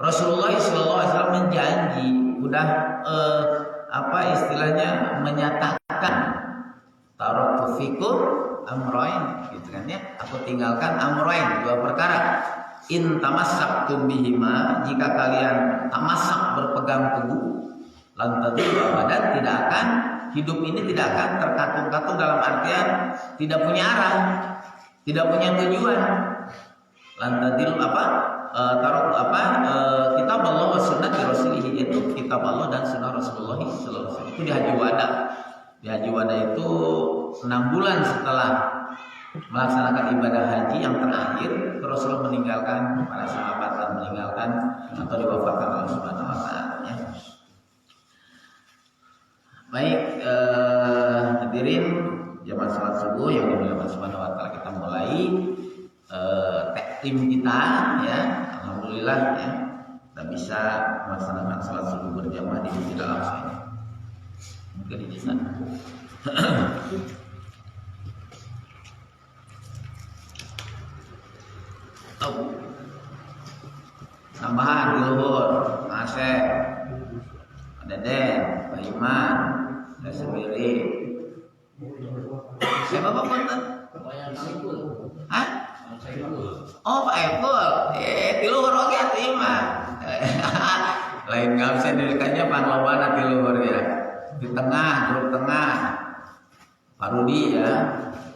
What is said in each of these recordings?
Rasulullah SAW menjanji, udah istilahnya menyatakan taraktu fikum amroin, gitu kan ya. Aku tinggalkan amroin, dua perkara. In tamassaktum bihima, jika kalian tamassak berpegang teguh, lan tadillu abadan, tidak akan, hidup ini tidak akan terkatung-katung, dalam artian tidak punya arah, tidak punya tujuan. Lan tadillu kitab Allah wa sunnah Rasulih, itu kitab Allah dan sunnah Rasulullah sallallahu alaihi wasallam. Itu di Haji Wada. Di Haji Wada itu 6 bulan setelah melaksanakan ibadah haji yang terakhir, Rasulullah meninggalkan para sahabat dan meninggalkan atau diwafatkan oleh Allah Subhanahu wa taala, ya. Baik, hadirin jamaah salat subuh yang dimuliakan Allah Subhanahu wa taala, kita mulai tim kita, ya. Alhamdulillah, ya, kita bisa melaksanakan salat subuh berjamaah di Masjid Al-Aqsa ini. Mungkin di sana. Tambahan di luhur, Asep, Deden, Pak Iman, saya sendiri. Saya bapak punten. Hah? Oh, Pak Epul. Di luhur oke atuh Iman. Lain nggak bisa dilihatnya panglobana di luhur, ya. Di tengah, grup tengah. Pak Rudi, ya.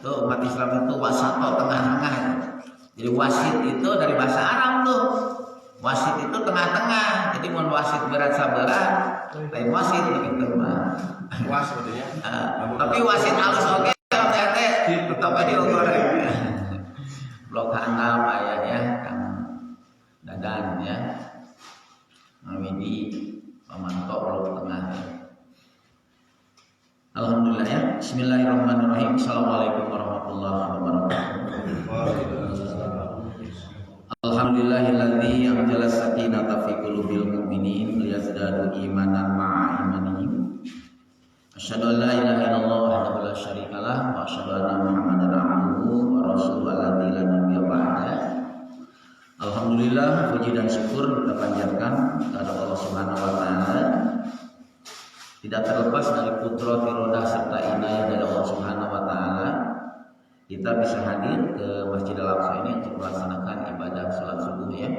Itu umat Islam itu wasato, tengah-tengah. Jadi wasit itu dari bahasa Arab tuh. Wasit itu tengah-tengah. Jadi mau wasit berat sabelah, lain wasit begitu mah. Was sebetulnya. Tapi wasit halus oke, tete tetap aja goreng. Blok handal ayahnya Kang Dadan, ya. Mawidi Pamanto blok tengah, ya. Alhamdulillah, ya. Bismillahirrahmanirrahim. Assalamualaikum warahmatullahi wabarakatuh. Alhamdulillahilladzi anzala sakinata fi qulubil mu'minin liyazdadu imanan ma'a imanihim. Asyhadu an la ilaha illallah wahdahu la syarikalah wa asyhadu anna Muhammadan abduhu wa rasuluhu alladzi la nabiyya ba'da. Alhamdulillah, puji dan syukur kita panjatkan kepada Allah Subhanahu wa taala. Tidak terlepas dari kudrat, irodah serta inayah dari Allah Subhanahu wa taala, kita bisa hadir ke Masjid Al-Aqsa ini untuk melaksanakan ibadah sholat subuh, ya.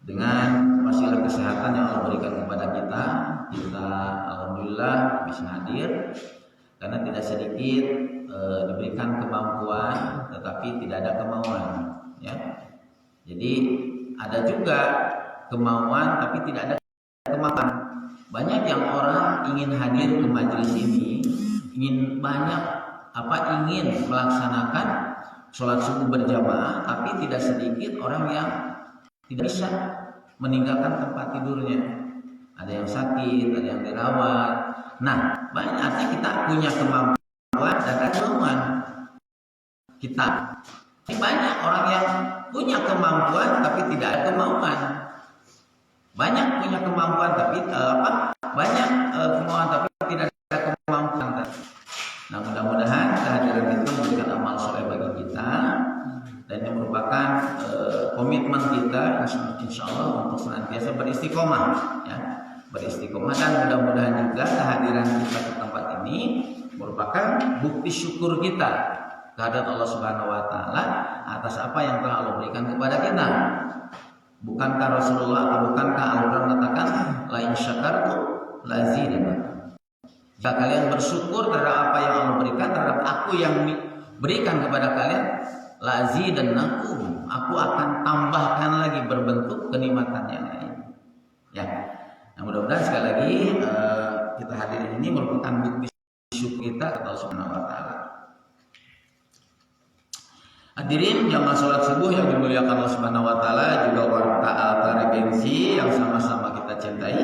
Dengan wasilah kesehatan yang Allah berikan kepada kita, kita alhamdulillah bisa hadir. Karena tidak sedikit diberikan kemampuan, tetapi tidak ada kemauan, ya. Jadi ada juga kemauan, tapi tidak ada kemauan. Banyak yang orang ingin hadir ke majelis ini, ingin melaksanakan sholat subuh berjamaah, tapi tidak sedikit orang yang tidak bisa meninggalkan tempat tidurnya. Ada yang sakit, ada yang dirawat. Nah, banyak artinya kita punya kemampuan dan kemauan kita. Ini banyak orang yang punya kemampuan tapi tidak ada kemauan. Banyak punya kemampuan tapi banyak kemauan tapi tidak ada kemampuan. Nah, mudah-mudahan kehadiran itu memberikan amal soleh bagi kita, dan ini merupakan komitmen kita insya Allah untuk senantiasa beristiqomah, ya, beristiqomah. Dan mudah-mudahan juga kehadiran kita ke tempat ini merupakan bukti syukur kita kehadirat Allah Subhanahu wa taala atas apa yang telah Allah berikan kepada kita. Bukankah Rasulullah atau bukankah Al-Quran mengatakan la in syakartum la azidannakum. Jika kalian bersyukur terhadap apa yang Allah berikan, terhadap aku yang berikan kepada kalian, la azidannakum, aku akan tambahkan lagi berbentuk kenikmatan yang lain. Ya. Nah, mudah-mudahan sekali lagi kita hadir ini merupakan bukti syukur kita kepada Allah Subhanahu wa taala. Hadirin jamaah salat subuh yang dimuliakan Allah Subhanahu wa taala, juga warta Al-Taribensi yang sama-sama kita cintai.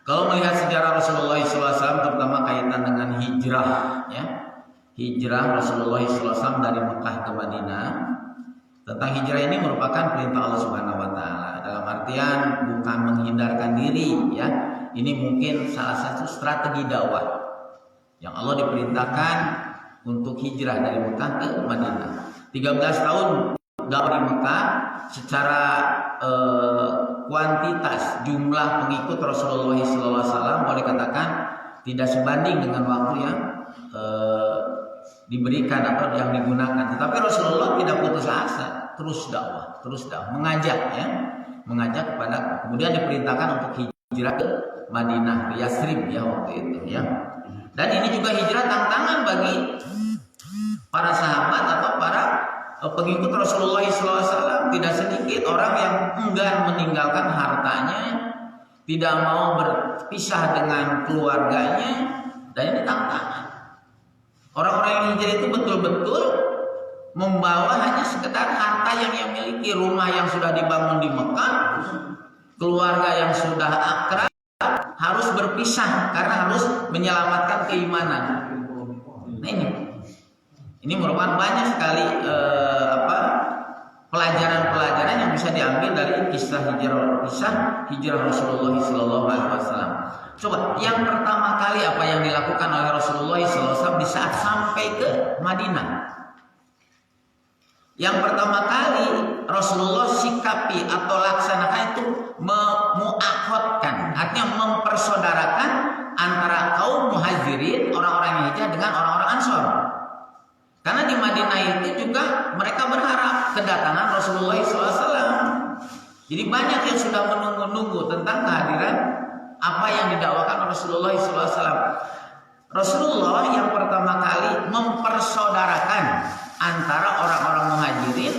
Kalau melihat sejarah Rasulullah SAW, terutama kaitan dengan hijrah, ya, hijrah Rasulullah SAW dari Mekah ke Madinah, tentang hijrah ini merupakan perintah Allah Subhanahu wa taala. Dalam artian bukan menghindarkan diri, ya. Ini mungkin salah satu strategi dakwah yang Allah diperintahkan untuk hijrah dari Mekah ke Madinah. 13 tahun dakwah di Mekah secara kuantitas jumlah pengikut Rasulullah SAW boleh katakan tidak sebanding dengan waktu yang diberikan atau yang digunakan. Tetapi Rasulullah tidak putus asa, terus dakwah, mengajak ya, mengajak kepada, kemudian diperintahkan untuk hijrah ke Madinah, ke Yathrib ya waktu itu ya. Dan ini juga hijrah tantangan bagi para sahabat atau para pengikut Rasulullah SAW. Tidak sedikit orang yang enggan meninggalkan hartanya, tidak mau berpisah dengan keluarganya, dan ini tantangan. Orang-orang yang hijrah itu betul-betul membawa hanya sekedar harta yang ia miliki, rumah yang sudah dibangun di Mekah, keluarga yang sudah akrab, harus berpisah karena harus menyelamatkan keimanan. Nah ini merupakan banyak sekali pelajaran-pelajaran yang bisa diambil dari kisah hijrah Rasulullah SAW. Coba yang pertama kali apa yang dilakukan oleh Rasulullah SAW di saat sampai ke Madinah? Yang pertama kali Rasulullah sikapi atau laksanakan itu memuakhotkan, artinya mempersaudarakan antara kaum muhajirin, orang-orang yang hijrah, dengan orang-orang ansor. Karena di Madinah itu juga mereka berharap kedatangan Rasulullah SAW. Jadi banyak yang sudah menunggu-nunggu tentang kehadiran apa yang didakwakan Rasulullah SAW. Rasulullah yang pertama kali mempersaudarakan antara orang-orang muhajirin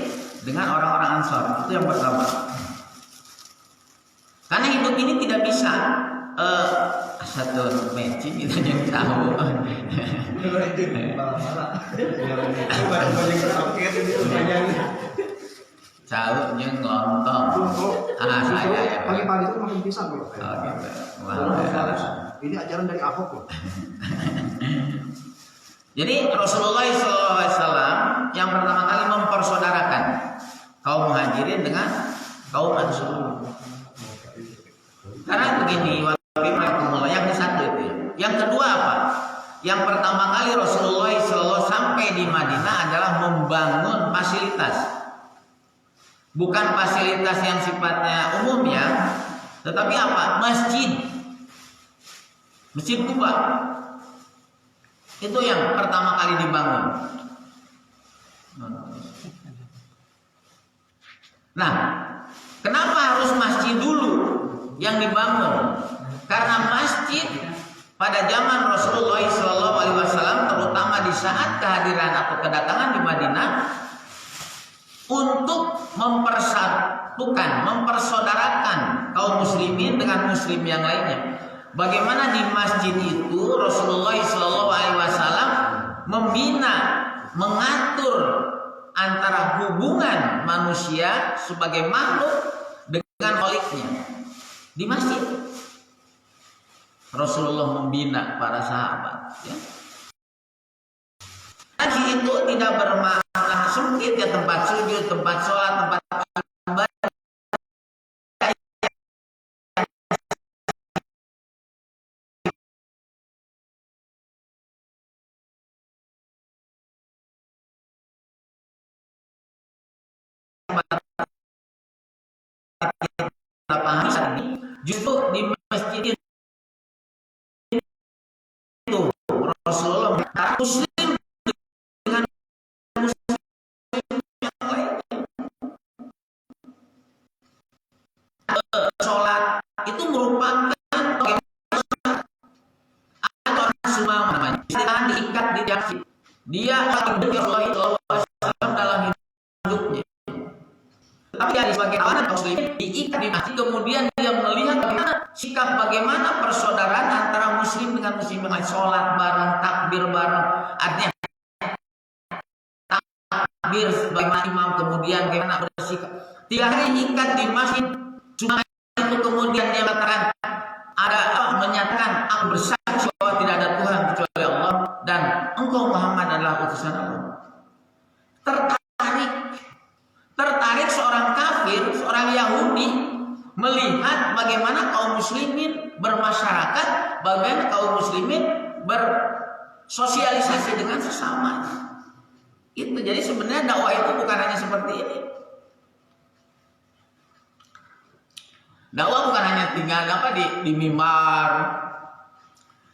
dengan orang-orang ansor. Itu yang pertama. Karena hidup ini tidak bisa satu matching kita yang tahu. Tahu yang lontong. Saya ya. Pagi-pagi itu makin pisang loh. Oh gitu. Ini ajaran dari Ahok loh. Jadi Rasulullah SAW yang pertama kali mempersaudarakan kaum muhajirin dengan kaum ansor. Karena begini, yang satu itu. Yang kedua apa? Yang pertama kali Rasulullah SAW sampai di Madinah adalah membangun fasilitas. Bukan fasilitas yang sifatnya umum ya, tetapi apa? Masjid Kuba. Itu yang pertama kali dibangun. Nah, kenapa harus masjid dulu yang dibangun? Karena masjid pada zaman Rasulullah SAW, terutama di saat kehadiran atau kedatangan di Madinah, untuk mempersaudarakan kaum muslimin dengan muslim yang lainnya. Bagaimana di masjid itu Rasulullah SAW membina, mengatur antara hubungan manusia sebagai makhluk dengan Kholiknya. Di masjid Rasulullah membina para sahabat ya. Haji itu tidak bermakna sempit ya, tempat sujud, tempat sholat, tempat ibadah. Justru di masjid itu Rasulullah muslim dengan muslim yang lainnya. Sholat itu merupakan atau semua namanya diikat di masjid. Dia akan Rasulullah SAW dalam hidupnya. Tapi dari sebagai anak muslim diikat di masjid, kemudian dia melihat bagaimana persaudaraan antara muslim dengan muslim yang lain, sholat bareng, takbir bareng, artinya takbir sebagai imam, kemudian bagaimana bersikap. 3 hari ikat di masjid, cuma itu kemudian dia mengatakan menyatakan aku bersaksi bahwa tidak ada Tuhan kecuali Allah dan engkau Muhammad adalah utusan Allah. Tertarik seorang kafir, seorang Yahudi melihat bagaimana kaum muslimin bermasyarakat, bagaimana kaum muslimin bersosialisasi dengan sesama. Itu jadi sebenarnya dakwah itu bukan hanya seperti ini. Dakwah bukan hanya tinggal di mimbar,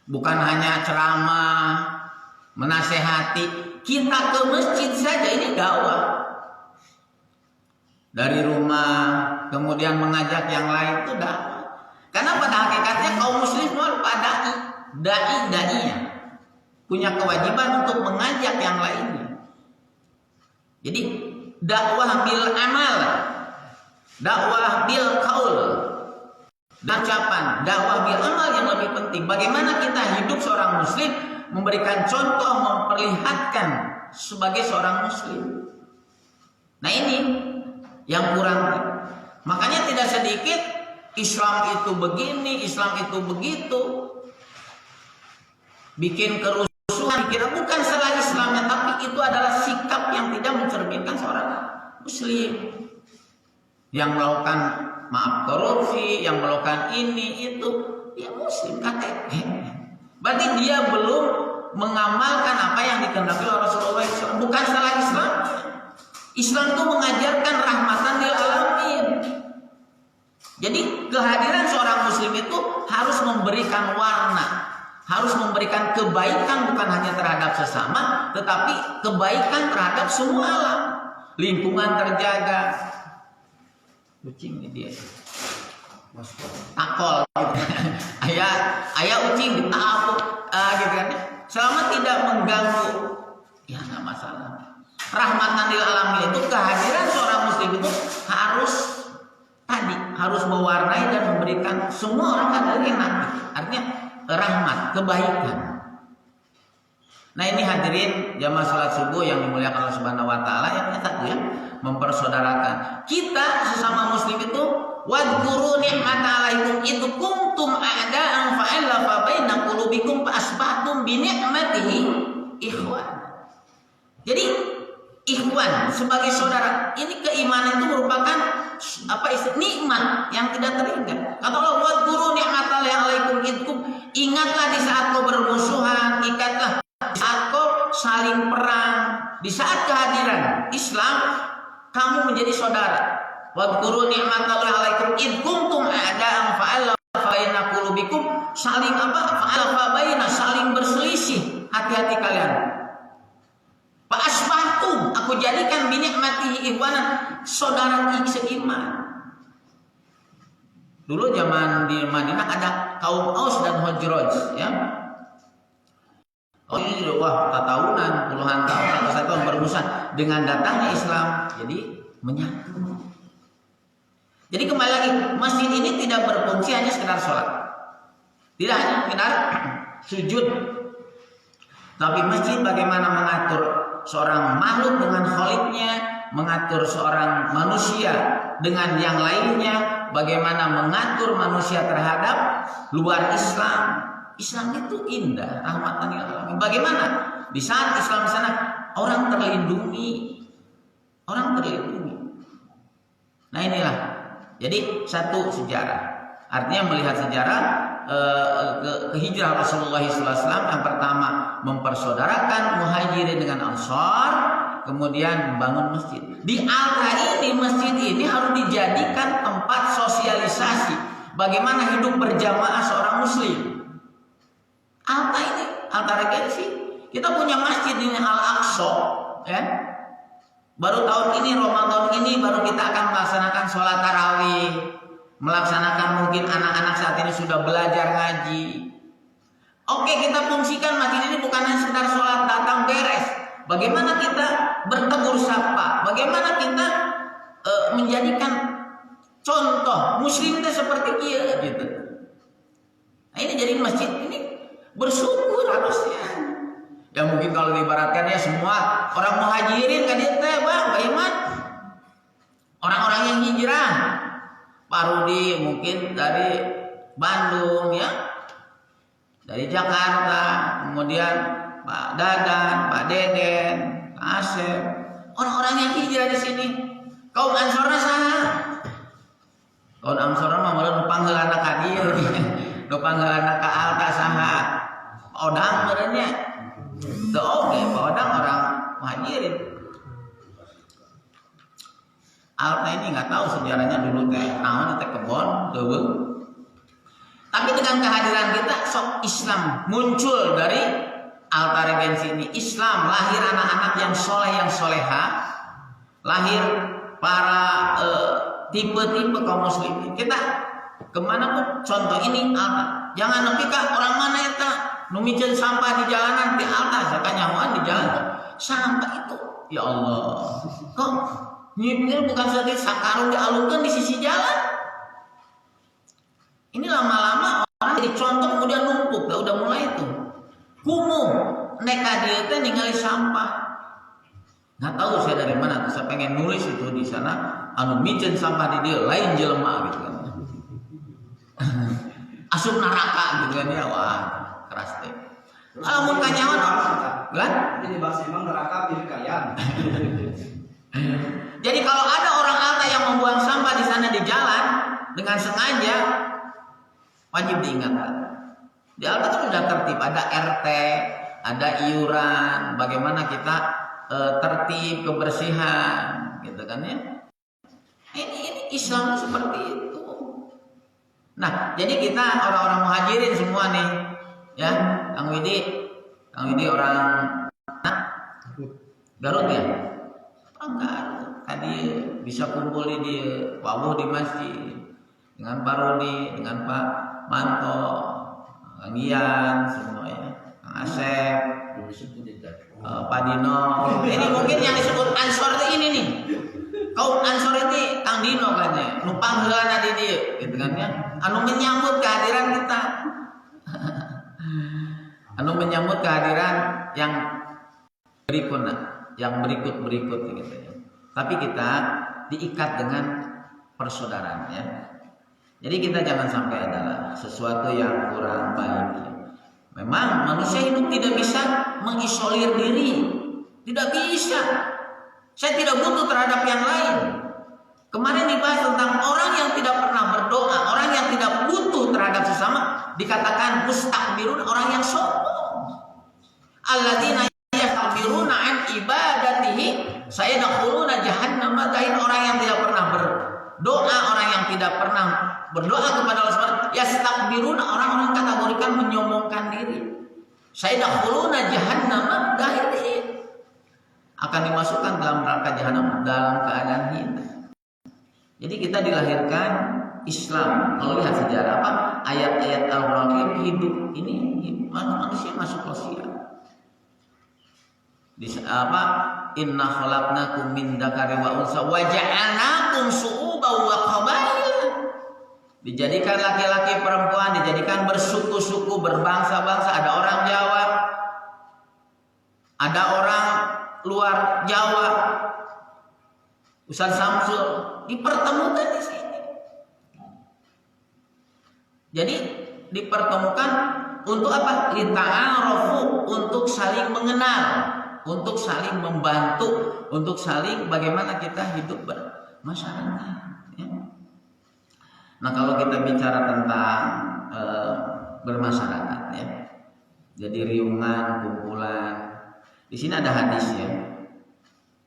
bukan hanya ceramah, menasehati. Kita ke masjid saja ini dakwah. Dari rumah, kemudian mengajak yang lain itu dakwah. Karena pada hakikatnya kaum muslim semua pada dai-dainya punya kewajiban untuk mengajak yang lainnya. Jadi dakwah bil amal, dakwah bil qaul, ucapan, dakwah bil amal yang lebih penting. Bagaimana kita hidup seorang muslim, memberikan contoh, memperlihatkan sebagai seorang muslim. Nah ini yang kurang. Makanya tidak sedikit Islam itu begini, Islam itu begitu, bikin kerusuhan. Kira bukan salah Islamnya, tapi itu adalah sikap yang tidak mencerminkan seorang muslim. Yang melakukan korupsi, yang melakukan ini itu, ya muslim KTP. Berarti dia belum mengamalkan apa yang dikehendaki oleh Rasulullah SAW. Bukan salah Islam. Islam itu mengajarkan rahmatan lil alamin. Jadi kehadiran seorang muslim itu harus memberikan warna, harus memberikan kebaikan bukan hanya terhadap sesama, tetapi kebaikan terhadap semua alam. Lingkungan terjaga. Kucing ini dia. Takol. ayah ucing ditapuk, gitu kan. Selama tidak mengganggu, ya nggak masalah. Rahmatan lil alamin itu kehadiran seorang muslim itu harus mewarnai dan memberikan semua orang kan enak. Artinya rahmat, kebaikan. Nah ini hadirin jamaah salat subuh yang dimuliakan Allah Subhanahu wa taala, yang satu ya, mempersaudarakan. Kita sesama muslim itu wadhkuru ni'mata 'alaikum id kuntum a'da'an fa'alafa baina qulubikum fa asbahtum bi ni'matihi ikhwan. Jadi ikhwan sebagai saudara, ini keimanan itu merupakan nikmat yang tidak teringat. Kata Allah, wadhkuru ni'matallahi 'alaikum idkum, ingatlah di saat kau bermusuhan, ingatlah di saat kau saling perang, di saat kehadiran Islam kamu menjadi saudara. Wadhkuru ni'matallahi 'alaikum idkum a'da'an fa'alafa baina qulubikum, saling saling berselisih hati-hati kalian. Fa asbahtum, aku jadikan bi ni'matihi ikhwanan, saudara seiman. Dulu zaman di Madinah ada kaum Aus dan Khazraj, ya. Oh ini wah tahunan, puluhan tahun, ratusan tahun bermusuhan. Dengan datangnya Islam, jadi menyatu. Jadi kembali lagi, masjid ini tidak berfungsi hanya sekedar sholat, tidak hanya sekedar sujud, tapi masjid bagaimana mengatur seorang makhluk dengan khaliknya, mengatur seorang manusia dengan yang lainnya, bagaimana mengatur manusia terhadap luar Islam. Islam itu indah, rahmatan lil alamin. Bagaimana di saat Islam di sana orang terlindungi, Nah inilah, jadi satu sejarah. Artinya melihat sejarah kehijrah Rasulullah SAW yang pertama mempersaudarakan muhajirin dengan ansar, kemudian membangun masjid. Di Alta ini, masjid ini harus dijadikan tempat sosialisasi bagaimana hidup berjamaah seorang muslim. Alta ini, Alta Regensi, kita punya masjid ini Al-Aqsa, ya. Baru tahun ini, Ramadan ini baru kita akan melaksanakan sholat tarawih, melaksanakan mungkin anak-anak saat ini sudah belajar ngaji. Oke, kita fungsikan masjid ini bukan hanya sekedar sholat datang beres. Bagaimana kita bertegur sapa? Bagaimana kita menjadikan contoh muslim itu seperti dia gitu. Nah ini jadi masjid ini bersyukur harusnya. Ya mungkin kalau diibaratkan ya semua orang muhajirin kan dia teh bagaimana? Orang-orang yang hijrah. Pak Rudi mungkin dari Bandung ya, dari Jakarta, kemudian Pak Dadan, Pak Deden, Pak Asep, orang-orang yang hijrah di sini. Kaum Ansorna saha? Kaum Ansorna mah malah panggilan ka dieu, panggilan ka Alta saha? Odang merenya. Teu oge, Odang orang muhajirin. Alta ini nggak tahu sejarahnya dulu teh naon teh kebon deweung. Tapi dengan kehadiran kita sok Islam muncul dari altar regensi ini. Islam lahir anak-anak yang soleh yang soleha, lahir para tipe-tipe kaum muslimin. Kita kemana pun contoh ini altar. Jangan nepi ka orang mana eta nu mijeun sampah di jalanan di altar, sakanyahoan di jalan sampah itu. Ya Allah, kok nyipir bukan sedikit sakarung dialungkan di sisi jalan. Ini lama-lama orang jadi contoh kemudian numpuk, udah mulai itu kumuh neka dia teh ningali sampah. Nggak tahu saya dari mana, saya pengen nulis itu di sana anu mijeun sampah di dia lain jelema gitu kan. Asup neraka gitu kan ya, wah keras teh. Alamun kanyawan kan? Ini bahasa emang neraka pilih kalian. Jadi kalau ada orang alta yang membuang sampah di sana di jalan dengan sengaja, wajib diingatkan. Di alta itu sudah tertib, ada RT, ada iuran, bagaimana kita tertib kebersihan, gitu kan ya. Ini Islam seperti itu. Nah, jadi kita orang-orang muhajirin semua nih, ya, Kang Widi orang Garut ya, orang Garut. Tadi bisa kumpul di dia, wawuh di masjid dengan Pak Rodi, dengan Pak Manto, Kang Ian, semua ya, Kang Asep, Pak Dino. Ini mungkin yang disebut Ansor ini nih. Kaum Ansor ini Kang Dino kan ya, numpang heulana di dia, gitu kan ya. Anu menyambut kehadiran kita. Anu menyambut kehadiran yang berikutnya, yang berikut gitu ya. Tapi kita diikat dengan persaudaraan ya. Jadi kita jangan sampai adalah sesuatu yang kurang baik. Memang manusia hidup tidak bisa mengisolir diri, tidak bisa. Saya tidak butuh terhadap yang lain. Kemarin dibahas tentang orang yang tidak pernah berdoa, orang yang tidak butuh terhadap sesama, dikatakan mustakbirun, orang yang sombong. Alladzina yastakbiruna an ibadatihi sayadkhuluna jahannam madain. Orang yang tidak pernah berdoa, orang yang tidak pernah berdoa kepada Allah Subhanahu yastakbiruna, orang-orang kategorikan menyombongkan diri. Sayadkhuluna jahannam madain, akan dimasukkan dalam neraka jahanam dalam keadaan hina. Jadi kita dilahirkan Islam. Kalau lihat sejarah apa ayat-ayat Al-Qur'an hidup ini manusia masuk sosial. Di apa inna khalaqnakum min dzakari wa unsa wa ja'alnakum syu'uban wa qabail. Dijadikan laki-laki perempuan, dijadikan bersuku-suku, berbangsa-bangsa. Ada orang Jawa, ada orang luar Jawa, Ustaz Samsul dipertemukan di sini. Jadi dipertemukan untuk apa? Lita'arofu, untuk saling mengenal, untuk saling membantu, untuk saling bagaimana kita hidup bermasyarakat. Ya. Nah kalau kita bicara tentang bermasyarakat, ya, jadi riungan, kumpulan. Di sini ada hadis ya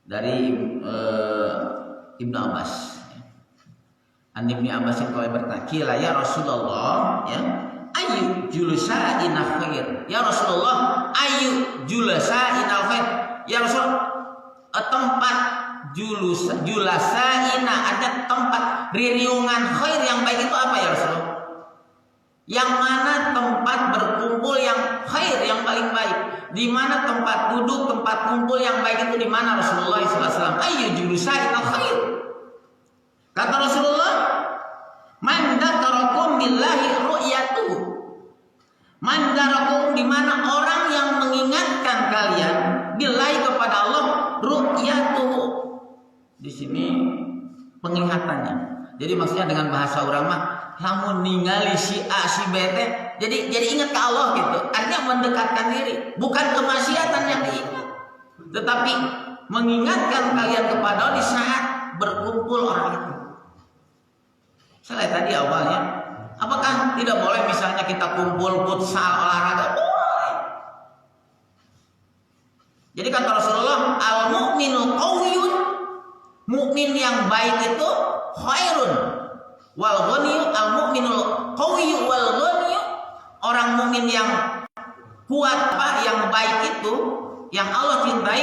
dari Ibnu Abbas. An Ibnu Abbas itu bertanya, "Qila ya Rasulullah, ya, ayu julusa'ina khair?" Ya Rasulullah, ayu julusa'ina khair? Ya Rasul, tempat julasa'ina, ada tempat riungan khair yang baik itu apa ya Rasul? Yang mana tempat berkumpul yang khair, yang paling baik? Di mana tempat duduk, tempat kumpul yang baik itu di mana Rasulullah SAW? Ayu julusa'ina khair? Kata Rasulullah, man dzakarakum billahi ru'yatuhu. Man dzakarakum, di mana orang yang mengingatkan kalian billahi kepada Allah, ru'yatuhu. Di sini penglihatannya. Jadi maksudnya dengan bahasa orang mah lamun ningali si A si B teh jadi ingat ke Allah gitu. Artinya mendekatkan diri, bukan kemaksiatan yang diingat, tetapi mengingatkan kalian kepada Allah di saat berkumpul orang itu. Saya lihat tadi awalnya, apakah tidak boleh misalnya kita kumpul futsal olahraga? Boleh. Jadi kata Rasulullah, al-mu'minu qawiyyun, mukmin yang baik itu khairun wal ghaniyyu al mu'minul qawiyyu wal ghaniyyu. Orang mukmin yang kuat yang baik itu yang Allah cintai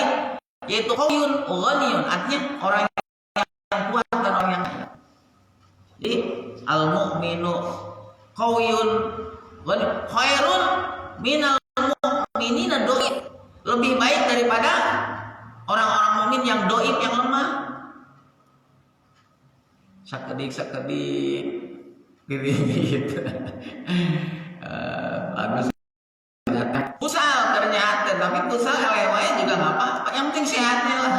yaitu qawiyyun ghaniyun, artinya orang yang kuat dan orang yang kaya. Jadi al mu'minu qawiyyun ghaniyun khairun minal mu'minina dhaif, lebih baik daripada orang-orang mukmin yang dhaif, yang lemah. Sakedik gitu. Bagus. Kusal ternyata, tapi kusal elewanya juga nggak apa-apa. Yang penting sehatnya lah.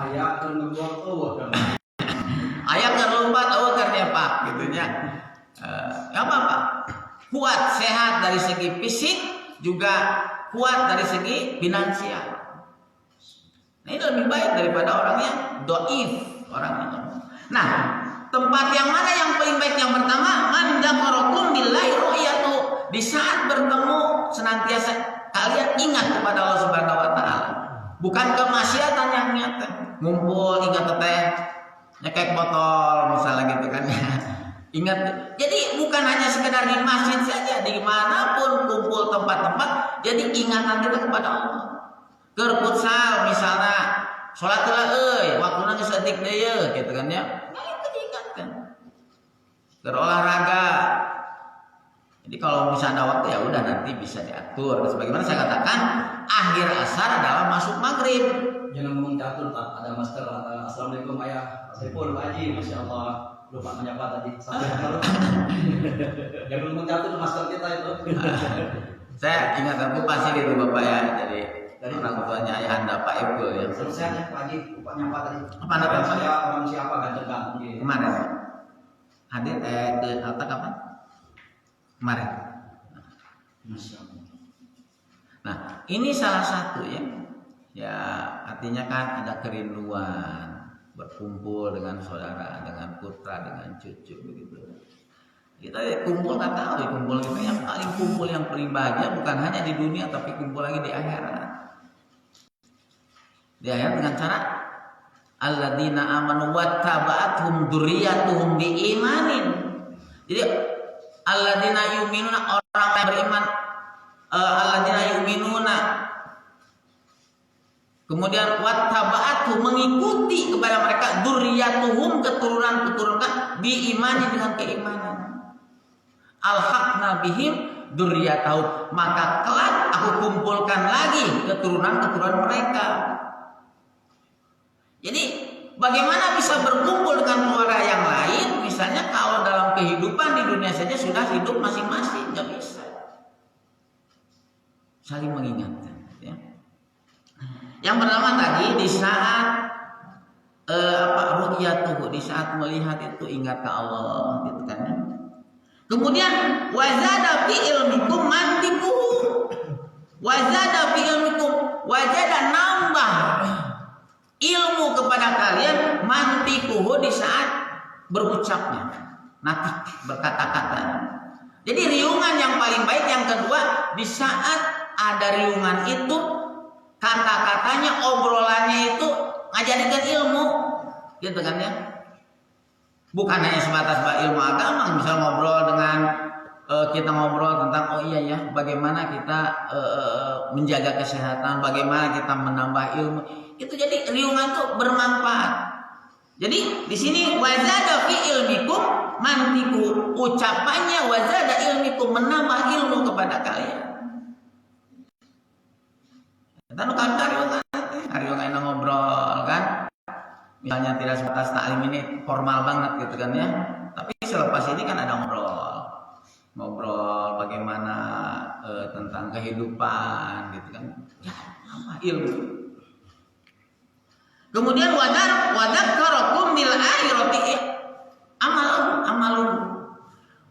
Ayah kan ngebuat kan. Ayah kan lompat karena Pak, gitunya. Nggak apa-apa. Kuat, sehat dari segi fisik, juga kuat dari segi finansial. Nah, ini lebih baik daripada orang yang doif, orang yang lemah. Nah, tempat yang mana yang paling baik? Yang pertama, man dzakarakum billahi ru'yatu. Di saat bertemu senantiasa kalian ingat kepada Allah Subhanahu wa taala. Bukan kemaksiatan yang nyata. Ngumpul ingat teteh, nyekek botol misalnya gitu kan. Ingat. Jadi bukan hanya sekedar di masjid saja, dimanapun kumpul tempat-tempat, jadi ingatan kita kepada Allah. Keur futsal misalnya, salat heula waktuna geus eutik deui gitu kan ya. Berolahraga. Jadi kalau misalnya ada waktu ya udah nanti bisa diatur. Sebagaimana saya katakan, akhir asar adalah masuk maghrib. Jangan ngomong catur, Pak. Ada master. Assalamualaikum ayah. Saiful Pak Haji, masya Allah. Lupa menyapa tadi. Sampai malam. Jangan ngomong catur master kita itu. Saya ingat aku pasti itu Bapak ya. Jadi dari orang tuanya ayah anda Pak Ibul ya. Selesai ya Pak Haji. Lupa nyapa tadi. Apa nama saya? Orang siapa ganteng-ganteng. Kemana? Hadir ke Alta kapan? Kemarin. Masya Allah. Nah, ini salah satu ya. Ya, artinya kan ada kerinduan berkumpul dengan saudara, dengan putra, dengan cucu begitu. Kita kumpul nggak tahu, kumpul kita yang paling bahagia bukan hanya di dunia tapi kumpul lagi di akhirat. Di akhirat dengan cara alladzina amanu wattaba'athum dzurriyyatuhum biimanin. Jadi alladzina yu'minuna, orang yang beriman, alladzina yu'minuna, kemudian wattaba'athum, mengikuti kepada mereka, dzurriyyatuhum, keturunan biimanin, dengan keimanan. Alhaqna bihim dzurriyyatahum, maka kelak aku kumpulkan lagi keturunan mereka. Jadi bagaimana bisa berkumpul dengan keluarga yang lain? Misalnya kalau dalam kehidupan di dunia saja sudah hidup masing-masing, nggak bisa. Saling mengingatkan. Ya. Yang pertama tadi di saat ru'yatuhu, di saat melihat itu ingat ke Allah, gitu kan? Kemudian wazada fi ilmikum mantiquhu, wazada fi ilmikum, wajada nambah ilmu kepada kalian mantikuhu, di saat berucapnya, natik, berkata-kata. Jadi riungan yang paling baik yang kedua, di saat ada riungan itu, kata-katanya, obrolannya itu ngajarkan ilmu, gitu kan ya. Bukan hanya sebatas ilmu agama, misal ngobrol dengan kita ngobrol tentang oh iya ya, bagaimana kita menjaga kesehatan, bagaimana kita menambah ilmu. Itu jadi riungan itu bermanfaat. Jadi di sini wazada fi ilmikum mantiku, ucapannya wazada ilmikum, menambah ilmu kepada kalian. Kita kan riungan ngobrol kan. Misalnya tidak sebatas taklim ini formal banget gitu kan ya. Tapi selepas ini kan ada ngobrol bagaimana tentang kehidupan gitu kan. Ya, apa ilmu. Kemudian wadakarakum bil akhirati amalun.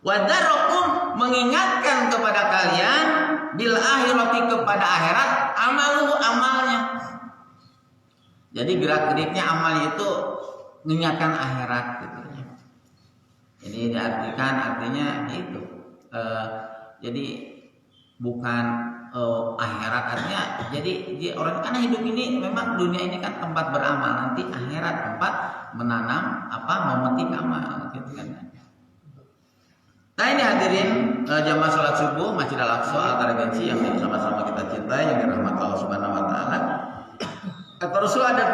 Wadarakum, mengingatkan kepada kalian bil akhirati, kepada akhirat, amalnya. Jadi gerak-geriknya amal itu mengingatkan akhirat gitu ya. Jadi diartikan artinya itu. Jadi bukan akhirat, artinya jadi orang karena hidup ini memang dunia ini kan tempat beramal, nanti akhirat tempat menanam memetik amal gitu kan. Nah ini hadirin jamaah salat subuh Masjid Al-Aqsa Al-Tarabyansi yang sama-sama kita cintai, yang dirahmati Allah Subhanahu wa taala. Kata Rasul ada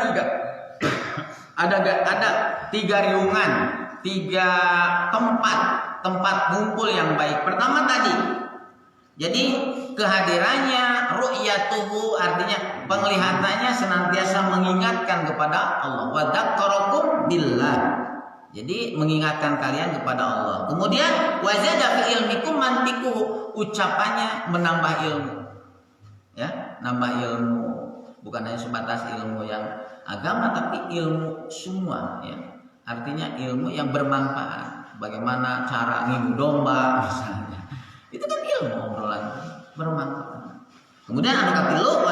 tiga riungan, tiga tempat ngumpul yang baik. Pertama tadi, jadi kehadirannya ru'yatuhu, artinya penglihatannya senantiasa mengingatkan kepada Allah. Wa dzakarakum billah. Jadi mengingatkan kalian kepada Allah. Kemudian wazada fi ilmikum mantiquhu, ucapannya menambah ilmu. Ya, nambah ilmu. Bukan hanya sebatas ilmu yang agama, tapi ilmu semua ya. Artinya ilmu yang bermanfaat. Bagaimana cara ngimu domba misalnya. Itu kan ilmu obrolan bermanfaat. Kemudian anu katilu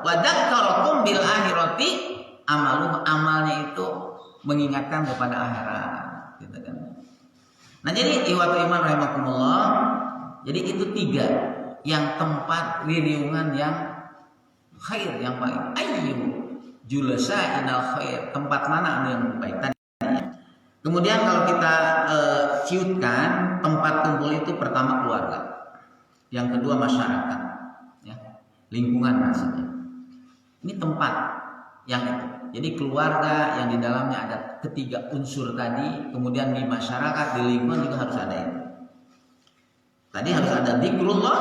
wadzakarakum bil akhirati amalu, amalnya itu mengingatkan kepada akhirat gitu kan. Nah, jadi ikhwatul iman rahimakumullah, jadi itu tiga yang tempat riungan yang khair, yang baik. Ayyu julasa inal khair, tempat mana yang baik tadi. Kemudian kalau kita ciutkan tempat kumpul itu pertama keluarga, yang kedua masyarakat, ya, lingkungan maksudnya. Ini tempat yang itu. Jadi keluarga yang di dalamnya ada ketiga unsur tadi, kemudian di masyarakat, di lingkungan juga harus ada itu. Tadi harus ada zikrullah,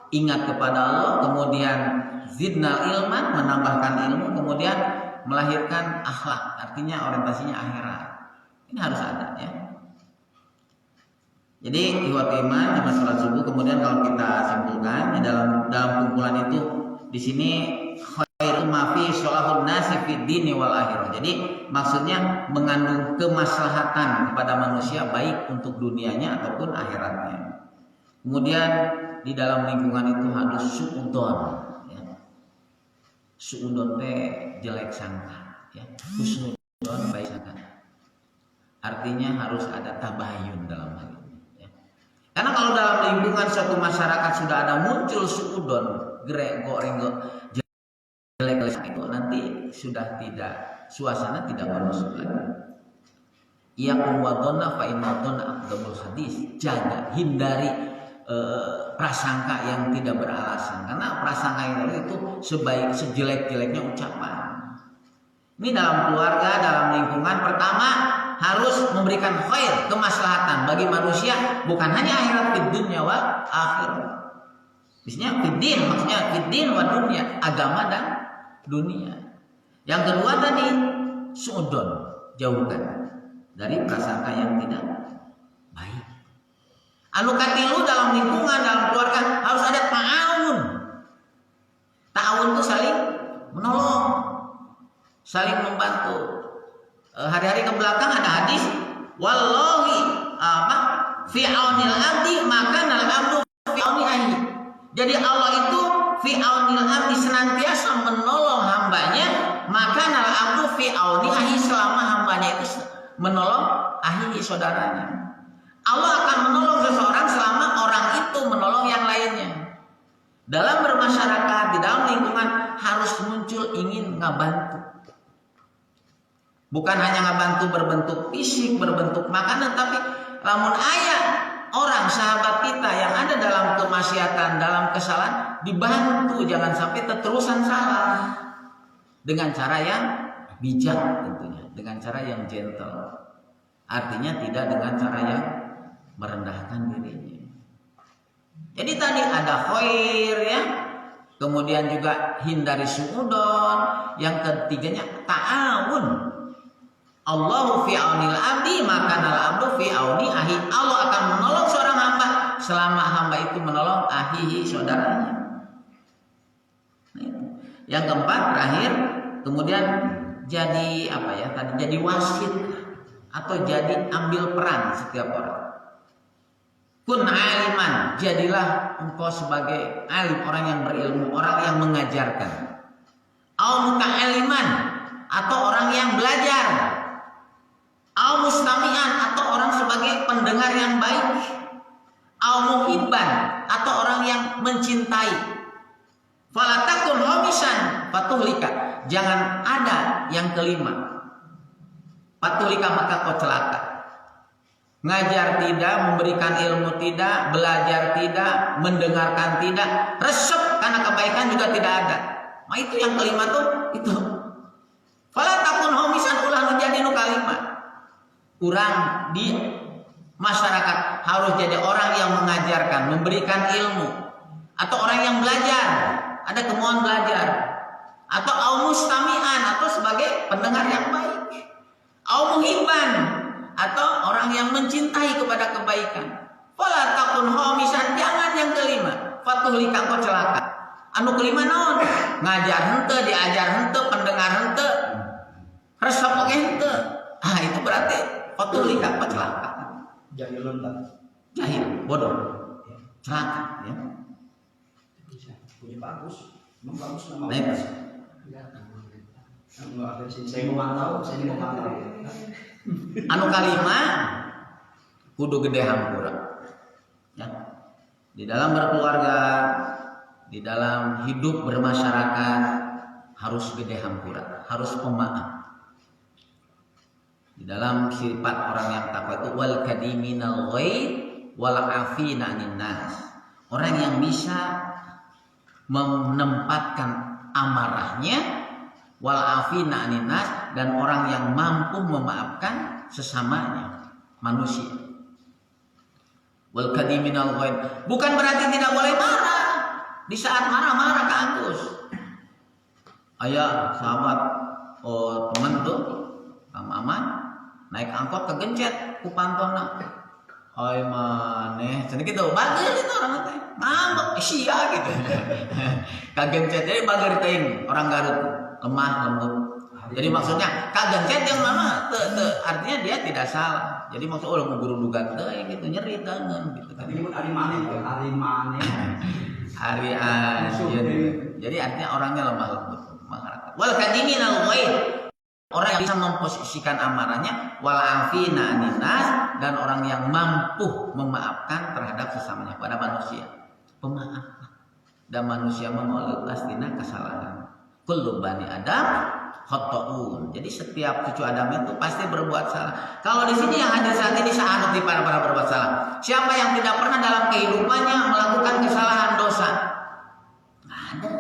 ingat kepada Allah, kemudian zidna ilman, menambahkan ilmu, kemudian melahirkan akhlak, artinya orientasinya akhirat. Ini harus ada ya. Jadi ikhwat iman jamaah salat subuh, kemudian kalau kita simpulkan dalam kumpulan itu di sini khairu ma fi sholahun nasi fid dini wal akhirah. Jadi maksudnya mengandung kemaslahatan kepada manusia baik untuk dunianya ataupun akhiratnya. Kemudian di dalam lingkungan itu harus suudon ya. Suudon teh jelek sangka ya. Husnudon baik sangka. Artinya harus ada tabayun dalam hal ini ya. Karena kalau dalam lingkungan suatu masyarakat sudah ada muncul suudon, goreng jelek itu nanti sudah tidak, suasana tidak kondusif lagi. Iyakum wadonna fa innadonna aqdamul hadis. Jaga, hindari prasangka yang tidak beralasan, karena prasangka yang itu sejelek-jeleknya ucapan. Ini dalam keluarga, dalam lingkungan, pertama harus memberikan khair, kemaslahatan bagi manusia, bukan hanya akhirat fid dunya wa akhirah. Maksudnya fiddin, maksudnya fiddin wa dunia, agama dan dunia. Yang kedua tadi suudon, jauhkan dari prasangka yang tidak baik. Anu katilu dalam lingkungan, dalam keluarga harus ada ta'awun. Ta'awun itu saling menolong, saling membantu. Hari-hari ke belakang ada hadis wallahi fi aunil abdi maka nal abdu fi auni ahi. Jadi Allah itu fi aunil abdi, senantiasa menolong hambanya, maka nal abdu fi auni ahi, selama hambanya itu menolong ahi, saudaranya. Allah akan menolong seseorang selama orang itu menolong yang lainnya. Dalam bermasyarakat, di dalam lingkungan harus muncul ingin ngabantu. Bukan hanya ngabantu berbentuk fisik, berbentuk makanan, tapi lamun ayah orang sahabat kita yang ada dalam kemaksiatan, dalam kesalahan, dibantu jangan sampai terusan salah, dengan cara yang bijak tentunya, dengan cara yang gentle. Artinya tidak dengan cara yang merendahkan dirinya. Jadi tadi ada khair ya, kemudian juga hindari suudon, yang ketiganya ta'awun. Allahu fi aunil abdi maka nal abdu fi auni ahi. Allah akan menolong seorang hamba selama hamba itu menolong ahihi, saudaranya. Nah, itu. Yang keempat terakhir, kemudian jadi apa ya tadi, jadi wasit atau jadi ambil peran setiap orang. Kun aliman, jadilah engkau sebagai alim, orang yang berilmu, orang yang mengajarkan. Au muta'aliman, atau orang yang belajar. Au mustami'an, atau orang sebagai pendengar yang baik. Au muhibban, atau orang yang mencintai. Fala takun homisan fatuhlika. Jangan ada yang kelima. Fatuhlika maka kau celaka. Ngajar tidak, memberikan ilmu tidak, belajar tidak, mendengarkan tidak, resep karena kebaikan juga tidak ada. Nah itu yang kelima tuh itu. Fala takun homisan ulah menjadi nu kalima. Urang di masyarakat harus jadi orang yang mengajarkan, memberikan ilmu, atau orang yang belajar, ada kemauan belajar, atau au mustami'an atau sebagai pendengar yang baik, au muhibban atau orang yang mencintai kepada kebaikan. Fala takun homisan, jangan yang kelima. Fatuhlika kau celaka. Anu kelima naon? Ngajar hente, diajar hente, pendengar hente, resep oge hente. Ah itu berarti fatuhlika kau celaka. Jahilun tak. Jahil, bodoh, celaka. Ya. Punya bagus, memang bagus nama. Nah itu. Saya memantau, saya ini memantau. Anu kalima kudu gede hampura. Ya. Di dalam berkeluarga, di dalam hidup bermasyarakat harus gede hampura, harus pemaaf. Di dalam sifat orang yang takwa itu wal kadiminal ghaib wal afina 'anil nas. Orang yang bisa menempatkan amarahnya wal afina 'anil nas, dan orang yang mampu memaafkan sesamanya manusia. Wal kadiminal ghaib bukan berarti tidak boleh marah. Di saat marah-marah ke Agus. Ayah sahabat teman tuh Kang Maman naik angkot kegencet ku pantona. Hai maneh, cenah kitu bageus itu orang teh. Ngambek sia gitu. Kagencet jadi bager teuing orang Garut, lemah lembut. Jadi maksudnya kagencet yang mana artinya dia tidak salah. Jadi maksud mau guru duga teuing gitu nyeri tangan gitu kan. Ini hari maneh, hari maneh. Hari anjeun. Jadi artinya orangnya lemah lembut, masyarakat. Wal kadiminal ghaib. Orang yang bisa memposisikan amarahnya wal afina 'anil nas, dan orang yang mampu memaafkan terhadap sesamanya pada manusia. Pemaaf. Dan manusia mengeluh pastinya kesalahan. Kullu bani Adam khata'un. Jadi setiap cucu Adam itu pasti berbuat salah. Kalau di sini yang hadir saat ini sahabat di para berbuat salah. Siapa yang tidak pernah dalam kehidupannya melakukan kesalahan dosa? Nggak ada.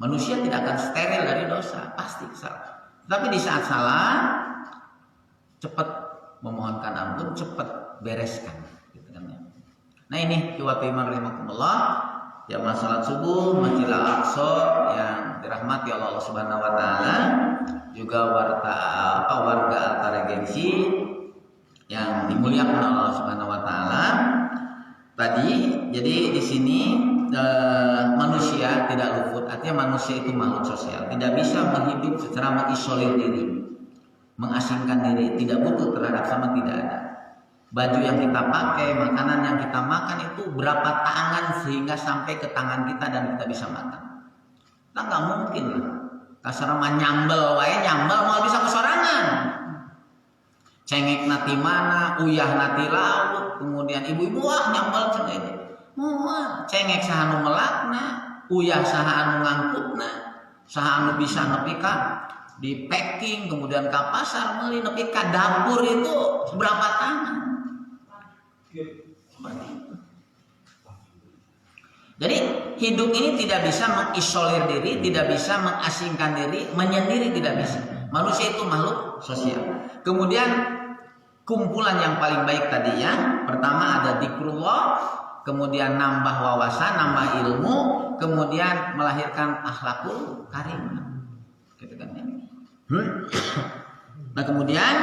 Manusia tidak akan steril dari dosa, pasti salah. Tapi di saat salah, cepat memohonkan ampun, cepat bereskan. Gitu kan, ya. Nah ini kiwati iman rahimakumullah, jamaah salat subuh Masjidil Aqsa yang dirahmati Allah Subhanahu Wa Taala, juga warga Altaregensi yang dimuliakan Allah Subhanahu Wa Taala. Tadi, jadi di sini manusia tidak luput, artinya manusia itu makhluk sosial, tidak bisa menghidup secara mengisolir diri, mengasingkan diri, tidak butuh terhadap sama, tidak ada. Baju yang kita pakai, makanan yang kita makan itu berapa tangan sehingga sampai ke tangan kita dan kita bisa makan. Kita nggak mungkin lah, kasar mah nyambel, wae nyambel mau bisa kesorangan. Cengek nati mana, uyah nati laut, kemudian ibu-ibu wah nyambel cenah itu. Moal cengek saha anu melakna, uyah saha anu ngangkutna, saha anu bisa nepi ka di packing, kemudian ka pasar meuli nepi ka dapur itu seberapa tangan. Jadi hidup ini tidak bisa mengisolir diri, tidak bisa mengasingkan diri, menyendiri tidak bisa. Manusia itu makhluk sosial. Kemudian kumpulan yang paling baik tadi ya, pertama ada zikrullah, kemudian nambah wawasan, nambah ilmu, kemudian melahirkan akhlakul karimah. Gitu kan ya. Nah kemudian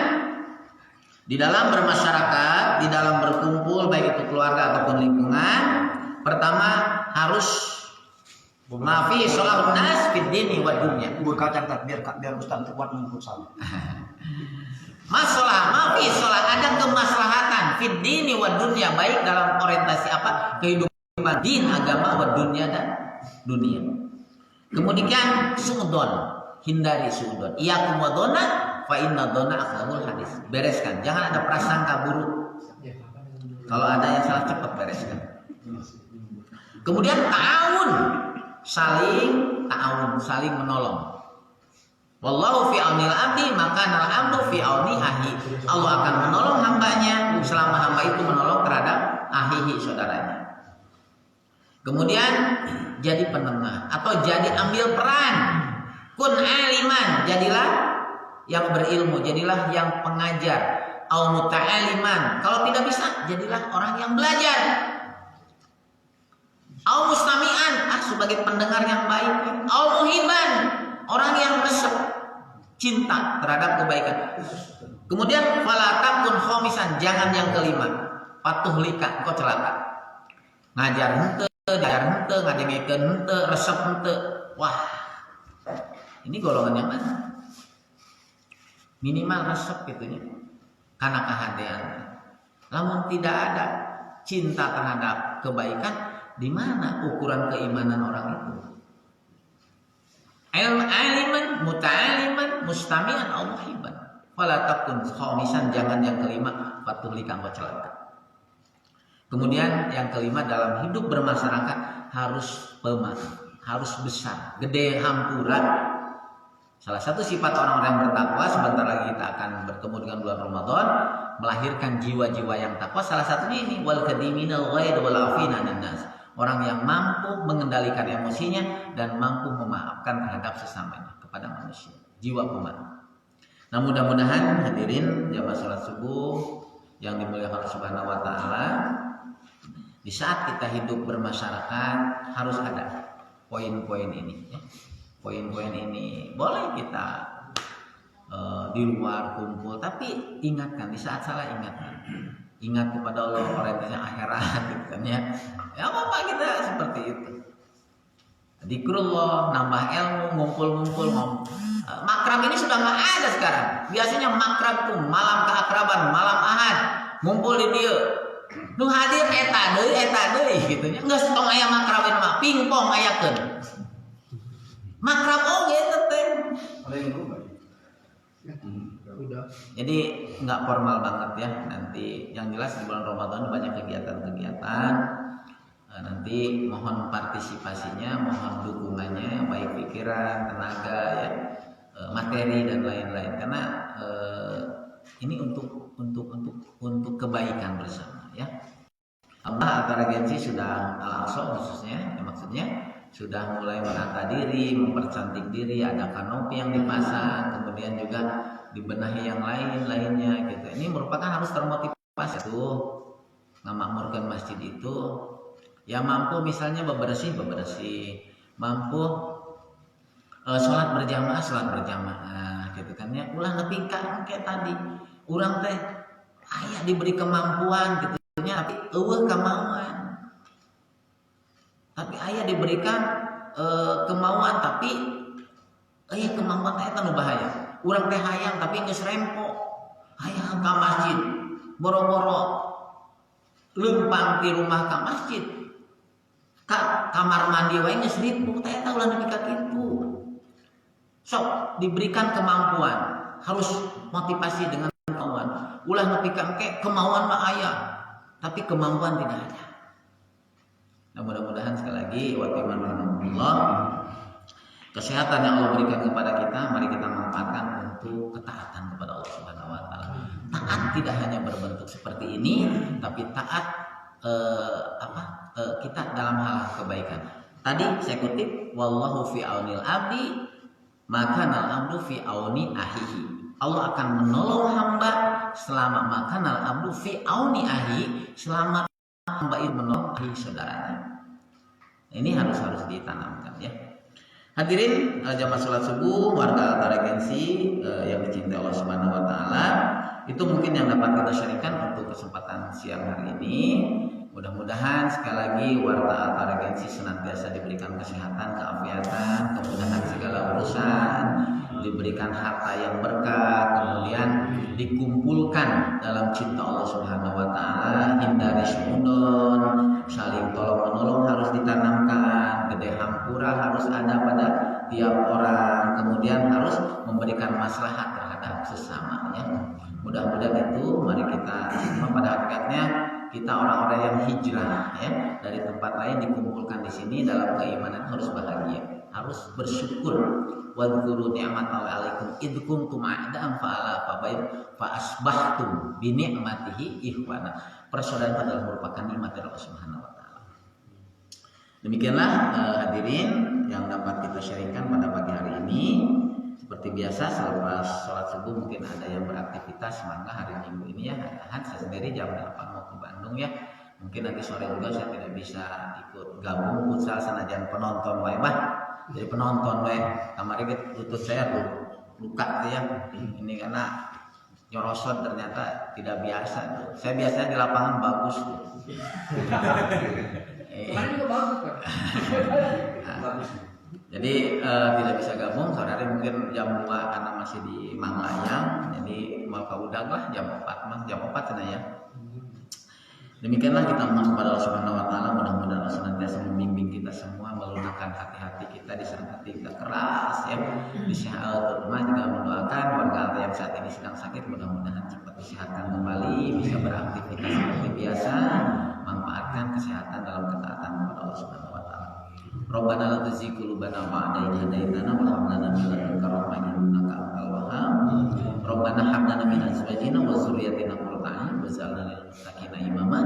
di dalam bermasyarakat, di dalam berkumpul baik itu keluarga ataupun lingkungan, pertama harus mafi sholahun nas fid dini wa dunya. Berkacang tak biar Ustaz kuat mengusul. Masalah, mafi sholah, ada kemaslahatan fid dini wa dunya, baik dalam orientasi apa? Kehidupan din, agama, wa dunya dan dunia. Kemudian suudon, hindari suudon. Iyakum wa dona, fa inna dona akhlaqul hadis. Bereskan, jangan ada prasangka buruk. Kalau ada yang salah cepat bereskan. Kemudian ta'awun, saling menolong. Wallahu fi aunil abdi maka nal abdu fi auni ahi. Allah akan menolong hambanya selama hamba itu menolong terhadap ahihi, saudaranya. Kemudian jadi penengah atau jadi ambil peran. Kun aliman, jadilah yang berilmu, jadilah yang pengajar. Au muta'aliman, kalau tidak bisa jadilah orang yang belajar. Au mustami'an, sebagai pendengar yang baik. Au muhiban, orang yang resep cinta terhadap kebaikan. Kemudian fala takun khomisan, jangan yang kelima. Patuhlika, kau celaka. Ngajar hente, ngadengekeun hente, resep hente. Wah. Ini golongan yang mana? Minimal resep gitunya. Karena kehadean. Namun tidak ada cinta terhadap kebaikan, di mana ukuran keimanan orang itu? Aliman, muta'aliman, mustami'an, au muhibban. Fala takun khamisan, jangan yang kelima, patuhlika kau celaka. Kemudian yang kelima, dalam hidup bermasyarakat harus pemaaf, harus besar, gede hampura. Salah satu sifat orang-orang yang bertakwa, sebentar lagi kita akan bertemu dengan bulan Ramadan, melahirkan jiwa-jiwa yang takwa. Salah satunya ini, wal kadiminal ghaid wal afina 'anil nas. Orang yang mampu mengendalikan emosinya dan mampu memaafkan terhadap sesamanya, kepada manusia. Jiwa pemaaf. Nah, mudah-mudahan hadirin jamaah salat subuh yang dimuliakan Allah Subhanahu wa taala, di saat kita hidup bermasyarakat harus ada poin-poin ini ya. Poin-poin ini boleh kita di luar kumpul, tapi ingatkan di saat salah, ingat kepada Allah, orientasinya akhirat gitu kan ya. Ya apa kita seperti itu. Zikrullah, nambah ilmu, ngumpul-ngumpul. Makrab ini sudah nggak ada sekarang. Biasanya makrab tuh malam keakraban, malam ahad, ngumpul di dia. Nu hadir eta deui gitu nya. Geus tong aya makrab mah pingpong ayakeun. Makrab oge teh. Jadi nggak formal banget ya. Nanti yang jelas di bulan Ramadan banyak kegiatan-kegiatan. Nanti mohon partisipasinya, mohon dukungannya, baik pikiran, tenaga, ya, materi dan lain-lain. Karena ini untuk kebaikan bersama ya. Allah antara Gensi sudah Al-Aqsa khususnya, ya, maksudnya sudah mulai menata diri, mempercantik diri, ada kanopi yang dipasang, kemudian juga dibenahi yang lainnya gitu. Ini merupakan harus termotivasi tuh ngamakmurkan masjid itu. Ya mampu misalnya bebersih, mampu sholat berjamaah gitu kan ya. Ulah nepi ka kayak tadi, urang teh aya diberi kemampuan gitu nya, tapi eueuh kemauan. Tapi aya diberikan kemauan, tapi kemauan teh eta nu bahaya. Urang teh hayang tapi geus rempo. Hayang ka masjid, boro-boro leumpang ti rumah ka masjid. Ka kamar mandi wae geus ripuh, teh eta ulah nepi ka kitu. Sok diberikan kemampuan, harus motivasi dengan kemauan. Ulah nepi ka engke kemauan mah aya, tapi kemampuan tidak ada. Nah, mudah-mudahan sekali lagi wa Allah, kesehatan yang Allah berikan kepada kita, mari kita manfaatkan untuk ketaatan kepada Allah Subhanahu wa taala. Taat tidak hanya berbentuk seperti ini, tapi taat kita dalam hal kebaikan. Tadi saya kutip, wallahu fi aunil abdi maka nal abdu fi auni ahihi. Allah akan menolong hamba selama maka nal abdu fi auni ahi, selama hamba itu menolong saudaranya. Ini harus ditanamkan ya. Hadirin jamaah salat subuh, warga Al-Taragensi yang dicintai Allah Subhanahu wa taala, itu mungkin yang dapat kita sharingkan untuk kesempatan siang hari ini. Mudah-mudahan sekali lagi warga Al-Taragensi senantiasa diberikan kesehatan, keafiatan, kemudahan segala urusan, diberikan harta yang berkah, kemudian dikumpulkan dalam cinta Allah Subhanahu wa taala, hindari suudon, saling tolong menolong harus ditanamkan, gede hampura harus ada pada tiap orang, kemudian harus memberikan maslahat terhadap sesamanya. Mudah-mudahan itu mari kita semua pada hakikatnya kita orang-orang yang hijrah ya dari tempat lain dikumpulkan di sini dalam keimanan harus bahagia, harus bersyukur. Wadhkuru ni'matallahi 'alaikum id kuntum a'da'an fa asbahtum bi ni'matihi ikhwana. Persaudaraan adalah merupakan nikmat dari Allah Subhanahu wa taala. Demikianlah hadirin yang dapat kita sharingkan pada pagi hari ini. Seperti biasa selepas sholat subuh mungkin ada yang beraktivitas, maka hari Minggu ini ya hari Ahad saya sendiri jam 8 mau ke Bandung ya. Mungkin nanti sore juga saya tidak bisa ikut gabung futsal sanajan penonton wae mah. Jadi penonton wae kamari lutut saya tuh luka tuh ya. Ini karena nyoroson ternyata tidak biasa. Saya biasanya di lapangan bagus tuh. Kemarin juga bagus kan? Bagus. Jadi tidak bisa gabung, saudara mungkin jam 2 karena masih di Manglayang. Jadi mau kaudag lah jam 4 mas, jam 4 sana ya. Demikianlah kita mohon kepada Allah Subhanahu wa taala, mudah-mudahan Allah senantiasa membimbing kita semua, melunakkan hati-hati kita di saat hati kita keras ya. Di saat rumah juga mendoakan warga yang saat ini sedang sakit mudah-mudahan cepat disehatkan kembali, bisa beraktivitas seperti biasa, manfaatkan kesehatan dalam ketaatan kepada Allah Subhanahu wa taala. Rabbana la tuzigh qulubana ba'da idh hadaytana wa hab lana min ladunka rahmatan innaka antal wahhab. Rabbana hab lana min azwajina wa dzurriyyatina qurrata a'yun waj'alna lil muttaqina imama.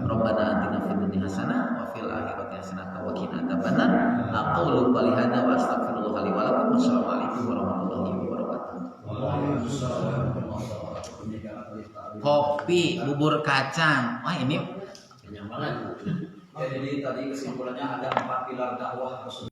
Rabbana atina fid dunya hasanah wa fil akhirati hasanah wa qina adzabannar. Aqulu qouli hadza wa astaghfirullah li wa lakum. Wassalamualaikum warahmatullahi wabarakatuh. Kopi, bubur kacang. Wah, ini Kenyang banget. Ya, jadi tadi kesimpulannya ada 4 pilar dakwah Rasul.